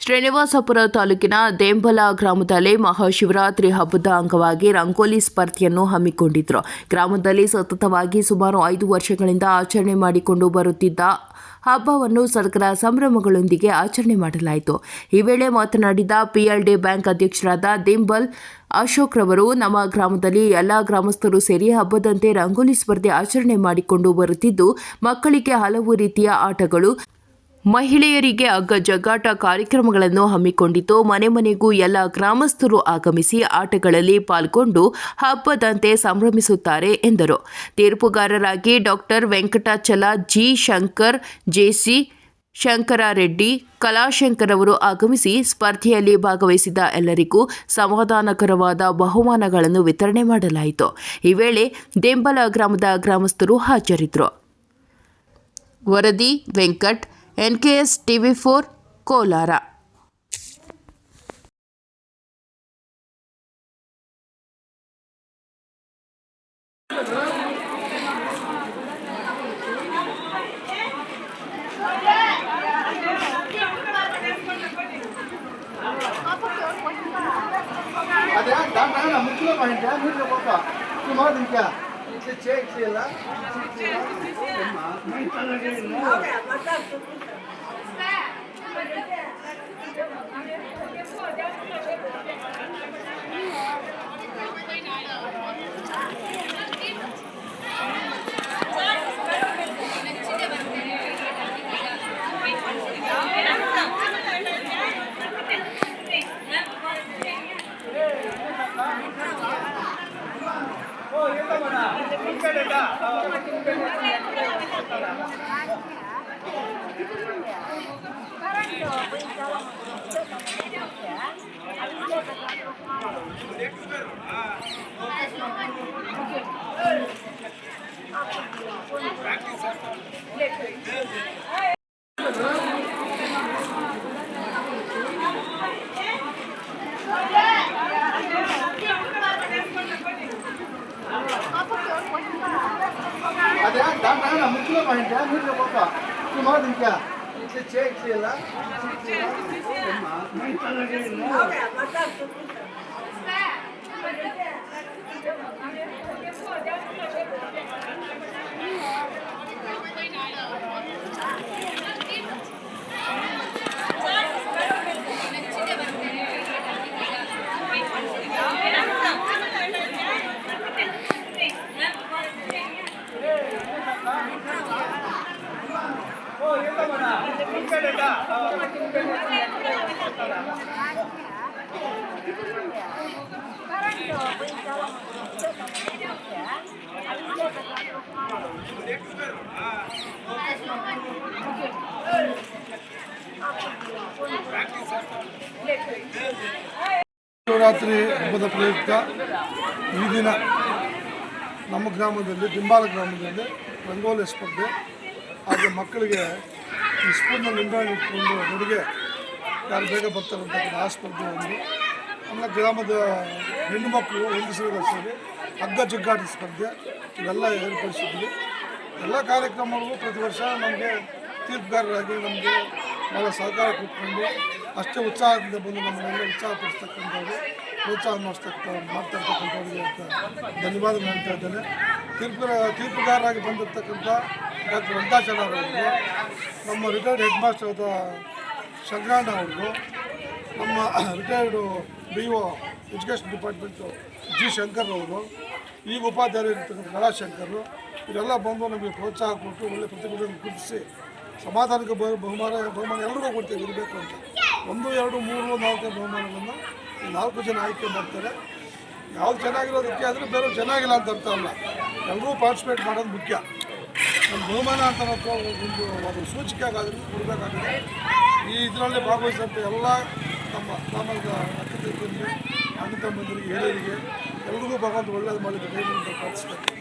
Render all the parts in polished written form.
ಶ್ರೀನಿವಾಸಪುರ ತಾಲೂಕಿನ ದೇಂಬಲ ಗ್ರಾಮದಲ್ಲಿ ಮಹಾಶಿವರಾತ್ರಿ ಹಬ್ಬದ ಅಂಗವಾಗಿ ರಂಗೋಲಿ ಸ್ಪರ್ಧೆಯನ್ನು ಹಮ್ಮಿಕೊಂಡಿದ್ರು. ಗ್ರಾಮದಲ್ಲಿ ಸತತವಾಗಿ ಸುಮಾರು 5 ವರ್ಷಗಳಿಂದ ಆಚರಣೆ ಮಾಡಿಕೊಂಡು ಬರುತ್ತಿದ್ದ ಹಬ್ಬವನ್ನು ಸಡಗರ ಸಂಭ್ರಮಗಳೊಂದಿಗೆ ಆಚರಣೆ ಮಾಡಲಾಯಿತು. ಈ ವೇಳೆ ಮಾತನಾಡಿದ PLD ಬ್ಯಾಂಕ್ ಅಧ್ಯಕ್ಷರಾದ ದಿಂಬಲ್ ಅಶೋಕ್ ರವರು, ನಮ್ಮ ಗ್ರಾಮದಲ್ಲಿ ಎಲ್ಲ ಗ್ರಾಮಸ್ಥರು ಸೇರಿ ಹಬ್ಬದಂತೆ ರಂಗೋಲಿ ಸ್ಪರ್ಧೆ ಆಚರಣೆ ಮಾಡಿಕೊಂಡು ಬರುತ್ತಿದ್ದು, ಮಕ್ಕಳಿಗೆ ಹಲವು ರೀತಿಯ ಆಟಗಳು, ಮಹಿಳೆಯರಿಗೆ ಹಗ್ಗ ಜಗ್ಗಾಟ ಕಾರ್ಯಕ್ರಮಗಳನ್ನು ಹಮ್ಮಿಕೊಂಡಿದ್ದು, ಮನೆ ಮನೆಗೂ ಎಲ್ಲ ಗ್ರಾಮಸ್ಥರು ಆಗಮಿಸಿ ಆಟಗಳಲ್ಲಿ ಪಾಲ್ಗೊಂಡು ಹಬ್ಬದಂತೆ ಸಂಭ್ರಮಿಸುತ್ತಾರೆ ಎಂದರು. ತೀರ್ಪುಗಾರರಾಗಿ doctor Venkatachala G. Shankar, JC Shankarareddy, Kalashankar ಅವರು ಆಗಮಿಸಿ ಸ್ಪರ್ಧೆಯಲ್ಲಿ ಭಾಗವಹಿಸಿದ ಎಲ್ಲರಿಗೂ ಸಮಾಧಾನಕರವಾದ ಬಹುಮಾನಗಳನ್ನು ವಿತರಣೆ ಮಾಡಲಾಯಿತು. ಈ ವೇಳೆ ದೇಂಬಲ ಗ್ರಾಮದ ಗ್ರಾಮಸ್ಥರು ಹಾಜರಿದ್ದರು. ವರದಿ ವೆಂಕಟ್, NKS TV4 ಕೋಲಾರ. ಶಿವರಾತ್ರಿ ಹಬ್ಬದ ಪ್ರಯುಕ್ತ ಈ ದಿನ ನಮ್ಮ ಗ್ರಾಮದಲ್ಲಿ ದಿಂಬಾಲ ಗ್ರಾಮದಲ್ಲಿ ರಂಗೋಲಿ ಸ್ಪರ್ಧೆ, ಹಾಗೆ ಮಕ್ಕಳಿಗೆ ಈ ಸ್ಪೂನಲ್ಲಿ ನಿಂಬೆಹಣ್ಣು ಇಟ್ಕೊಂಡು ಹುಡುಗೆ ಯಾರು ಬೇಗ ಬರ್ತಾರಂತ ಆ ಸ್ಪರ್ಧೆ ಒಂದು. ಆಮೇಲೆ ಗ್ರಾಮದ ಹೆಣ್ಣು ಮಕ್ಕಳು ಹೆಂಗಸರು ಸೇರಿ ಹಗ್ಗ ಜಗ್ಗಾಟ ಸ್ಪರ್ಧೆ ಇವೆಲ್ಲ ಏರ್ಪಡಿಸಿದ್ವಿ. ಎಲ್ಲ ಕಾರ್ಯಕ್ರಮಗಳು ಪ್ರತಿ ವರ್ಷ ನಮಗೆ ತೀರ್ಪುಗಾರರಾಗಿ ನಮಗೆ ಭಾಳ ಸಹಕಾರ ಕೊಟ್ಕೊಂಡು ಅಷ್ಟೇ ಉತ್ಸಾಹದಿಂದ ಬಂದು ನಮ್ಮನ್ನೆಲ್ಲ ಉತ್ಸಾಹಪಡಿಸ್ತಕ್ಕಂಥವ್ರು, ಪ್ರೋತ್ಸಾಹ ಮಾಡ್ತಾಯಿರ್ತಕ್ಕಂಥವ್ರಿಗೆ ಅಂತ ಧನ್ಯವಾದ ಹೇಳ್ತಾ ಇದ್ದೇನೆ. ತೀರ್ಪುಗಾರರಾಗಿ ಬಂದಿರತಕ್ಕಂಥ ಡಾಕ್ಟರ್ ವೆಂಕಟಾಚಲ ಅವರಿಗೂ, ನಮ್ಮ ರಿಟೈರ್ಡ್ ಹೆಡ್ ಮಾಸ್ಟರ್ ಆದ ಶಂಕರಣ್ಣ ಅವ್ರಿಗೂ, ನಮ್ಮ retired BO education department G. Shankar ಅವರು, ಈಗ ಉಪಾಧ್ಯಾಯರು ಇರ್ತಕ್ಕಂಥ ಕಲಾಶಂಕರು, ಇವರೆಲ್ಲ ಬಂದು ನಮಗೆ ಪ್ರೋತ್ಸಾಹ ಕೊಟ್ಟು ಒಳ್ಳೆ ಪ್ರತಿಭೆಗಳನ್ನು ಗುರುತಿಸಿ ಸಮಾಧಾನಕ್ಕೆ ಬಹುಮಾನ ಎಲ್ಲರಿಗೂ ಕೊಡ್ತೇವೆ ಇರಬೇಕು ಅಂತ. 1, 2, 3, 4 ಬಹುಮಾನಗಳನ್ನು 4 ಜನ ಆಯ್ಕೆ ಮಾಡ್ತಾರೆ. ಯಾವ್ದು ಚೆನ್ನಾಗಿರೋದಕ್ಕೆ ಆದರೆ ಬೇರೆ ಚೆನ್ನಾಗಿಲ್ಲ ಅಂತ ಅರ್ಥ ಅಲ್ಲ, ಎಲ್ಲರೂ ಪಾರ್ಟಿಸಿಪೇಟ್ ಮಾಡೋದು ಮುಖ್ಯ. ನಮ್ಮ ಬಹುಮಾನ ಅಂತ ಒಂದು ಸೂಚಿಕೆಗಾದರೂ ಕೊಡಬೇಕಾಗಿದೆ. ಈ ಇದರಲ್ಲಿ ಭಾಗವಹಿಸಿದಂಥ ಎಲ್ಲ ನಮ್ಮ ಗ್ರಾಮದ ಅಣ್ಣ ತಮ್ಮಂದಿರಿಗೆ, ಹಿರಿಯರಿಗೆ ಎಲ್ರಿಗೂ ಭಗವಂತ ಒಳ್ಳೇದು ಮಾಡಿದ ಕೈಗಳಿಂದ ಪ್ರಾರ್ಥಿಸ್ತಾರೆ.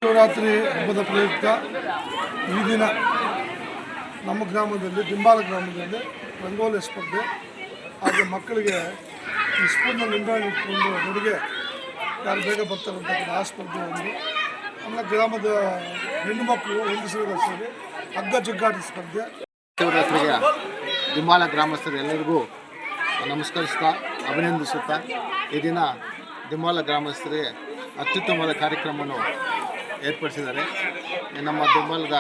ಶಿವರಾತ್ರಿ ಹಬ್ಬದ ಪ್ರಯುಕ್ತ ಈ ದಿನ ನಮ್ಮ ಗ್ರಾಮದಲ್ಲಿ ದಿಂಬಾಲ ಗ್ರಾಮದಲ್ಲಿ ರಂಗೋಲಿ ಸ್ಪರ್ಧೆ ಹಾಗೆ ಮಕ್ಕಳಿಗೆ ಈ ಸ್ಪೂನ್ನ ನಿಂಬೆಹಣ್ಣು ಇಟ್ಕೊಂಡು ನಡುಗೆ ಯಾರು ಬೇಗ ಬರ್ತಾರಂತ ಆ ಸ್ಪರ್ಧೆ ಒಂದು. ಆಮೇಲೆ ಗ್ರಾಮದ ಹೆಣ್ಣು ಮಕ್ಕಳು ಹೆಂಗಸರು ಸೇರಿ ಹಗ್ಗ ಜಗ್ಗಾಟ ಸ್ಪರ್ಧೆ. ಶಿವರಾತ್ರಿಗೆ ದಿಂಬಾಲ ಗ್ರಾಮಸ್ಥರು ಎಲ್ಲರಿಗೂ ನಮಸ್ಕರಿಸ್ತಾ ಅಭಿನಂದಿಸುತ್ತಾ ಈ ದಿನ ದಿಂಬಾಲ ಗ್ರಾಮಸ್ಥರಿಗೆ ಅತ್ಯುತ್ತಮವಾದ ಕಾರ್ಯಕ್ರಮವನ್ನು ಏರ್ಪಡಿಸಿದ್ದಾರೆ. ನಮ್ಮ ದಿಂಬಾಲದ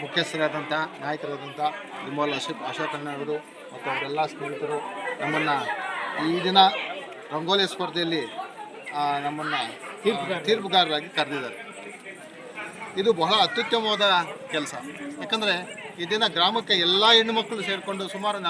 ಮುಖ್ಯಸ್ಥರಾದಂಥ ನಾಯಕರಾದಂಥ ದಿಂಬಾಲ ಅಶೋಕಣ್ಣವರು ಮತ್ತು ಅವರೆಲ್ಲ ಸ್ನೇಹಿತರು ನಮ್ಮನ್ನು ಈ ದಿನ ರಂಗೋಲಿ ಸ್ಪರ್ಧೆಯಲ್ಲಿ ನಮ್ಮನ್ನು ತೀರ್ಪುಗಾರರಾಗಿ ಕರೆದಿದ್ದಾರೆ. ಇದು ಬಹಳ ಅತ್ಯುತ್ತಮವಾದ ಕೆಲಸ. ಯಾಕಂದರೆ ಈ ದಿನ ಗ್ರಾಮಕ್ಕೆ ಎಲ್ಲ ಹೆಣ್ಣು ಮಕ್ಕಳು ಸೇರಿಕೊಂಡು ಸುಮಾರು